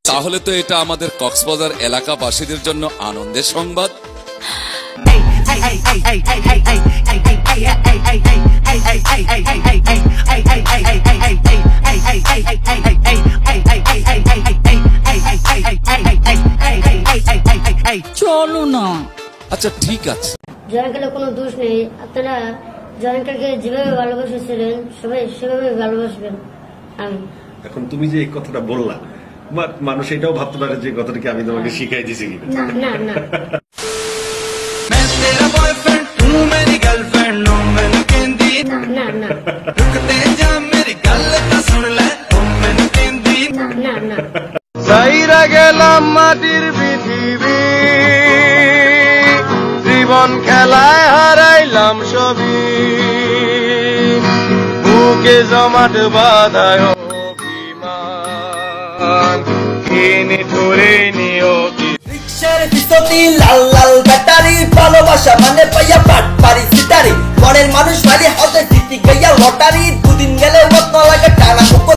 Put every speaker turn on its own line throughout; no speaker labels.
তাহলে তো এটা আমাদের কক্সবাজার এলাকাবাসীদের জন্য আনন্দের সংবাদ।
চলো না।
আচ্ছা ঠিক আছে,
জয়ঙ্কালের কোনো দোষ নেই। আপনারা জয়ঙ্কালকে যেভাবে ভালোবাসেছিলেন সবাই সেভাবে ভালোবাসবেন।
এখন তুমি যে এই কথাটা বললা, মানুষ এটাও ভাবতে পারে যে কথাটা কি আমি তোমাকে শিখাই দিছি কিনা।
না না
যাইরা গেলাম মাটির পৃথিবী, জীবন খেলায় হারাইলাম সবই, বুকে জমাট বাঁধায় অভিমান, কিনে ধরে নিও
রিক্সার পিছনে লাল লাল ব্যাটারি, ভালোবাসা মানে পাইয়া পাট পারি সিটারি, মনের মানুষ মানে হতে জিতি গইয়া লটারি, দুদিন গেলে মত লাগে টানা কুকুর।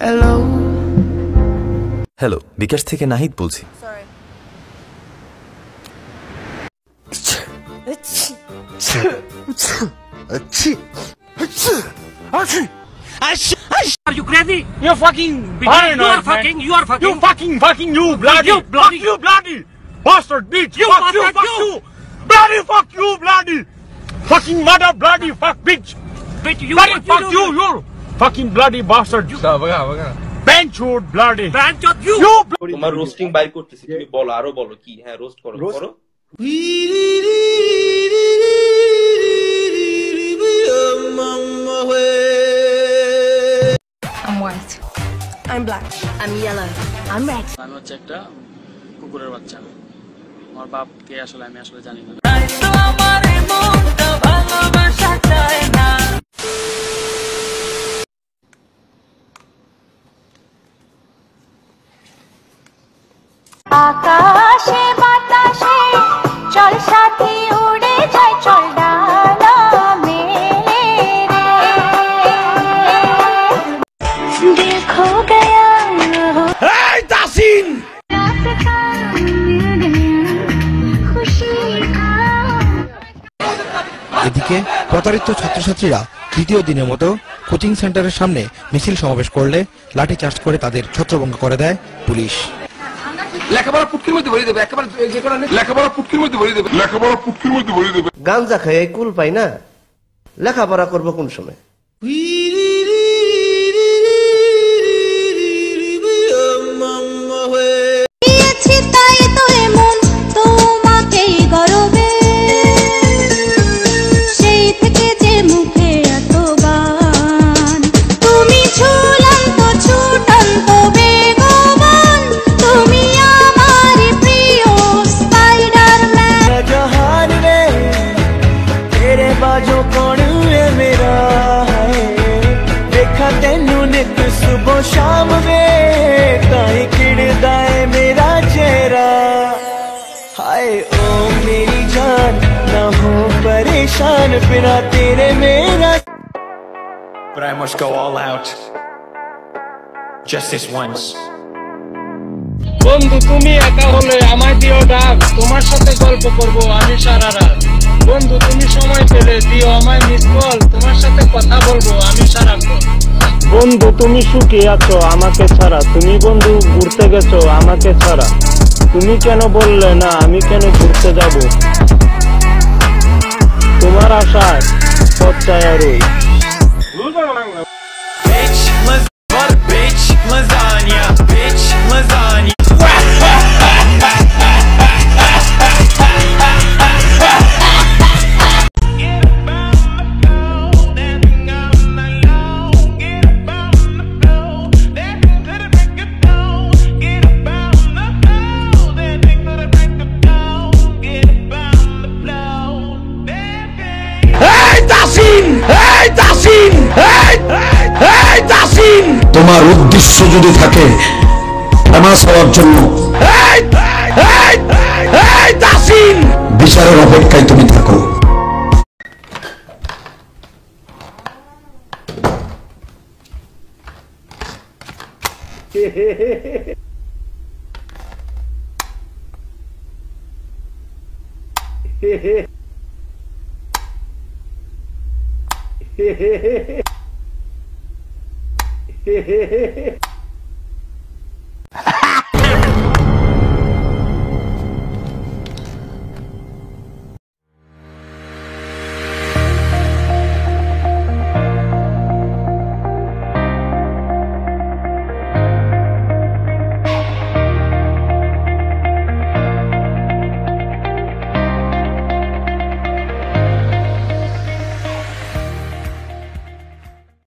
হ্যালো হ্যালো, বিকাশ থেকে নাহিদ বলছি।
Are you crazy? You're fucking behind. You are fucking. You are fucking. You fucking. You bloody. You bloody. You bloody. Bastard bitch. You fuck you. Fuck you. Bloody fuck you. Bloody. Fucking mother. Bloody fuck bitch. Bitch. You. Bloody fuck you. You. Fucking bloody bastard. Benchwood. Bloody. Benchwood. You. You.
তোমার roasting by করতেছি, তুমি বলো, আরো বলো কি। হ্যাঁ roast করো করো।
I'm white. I'm black. I'm yellow. I'm red.
আমি হচ্ছে একটা কুকুরের বাচ্চা। আমার বাপকে আসলে আমি জানি না।
আকাশে বাতাসে চল সাথী উড়ে যায়, চল ডানা মেলে রে, দেখো গয়া
এই তাসিন।
এদিকে প্রতারিত ছাত্রছাত্রীরা তৃতীয় দিনের মতো কোচিং সেন্টারের সামনে মিছিল সমাবেশ করলে লাঠি চার্জ করে তাদের ছত্রভঙ্গ করে দেয় পুলিশ।
লেখাপড়া পুটকির মধ্যে ভরে দেবে, একেবারে যে কোনো লেখাপড়া পুটকির মধ্যে ভরে দেবে, লেখাপড়া পুটকির মধ্যে ভরে দেবে। গাঞ্জা খাই কুল পাই না, লেখাপড়া করবো কোন সময়? शाम में ताई खिड़दा है मेरा चेहरा, हाय ओ मेरी जान ना हो परेशान बिना तेरे मेरा।
But I must go all out just this once.
বন্ধু তুমি একা হলে আমায় দিও ডাক, তোমার সাথে গল্প করব আমি সারা রাত। বন্ধু তুমি সময় পেলে দিও আমায় মিস কল, তোমার সাথে কথা বলবো আমি সারাক্ষণ। বন্ধু তুমি সুখী আছো আমাকে ছাড়া, তুমি বন্ধু ঘুরতে গেছো আমাকে ছাড়া, তুমি কেন বললে না আমি কেন ঘুরতে যাব, তোমার আশায় পথ চায়া রই।
Bitch lasagna, bitch lasagna.
তোমার উদ্দেশ্য যদি থাকে ফেমাস হওয়ার জন্য, বিচারের অপেক্ষায় তুমি থাকো।
হে হে হে হে হে হে হে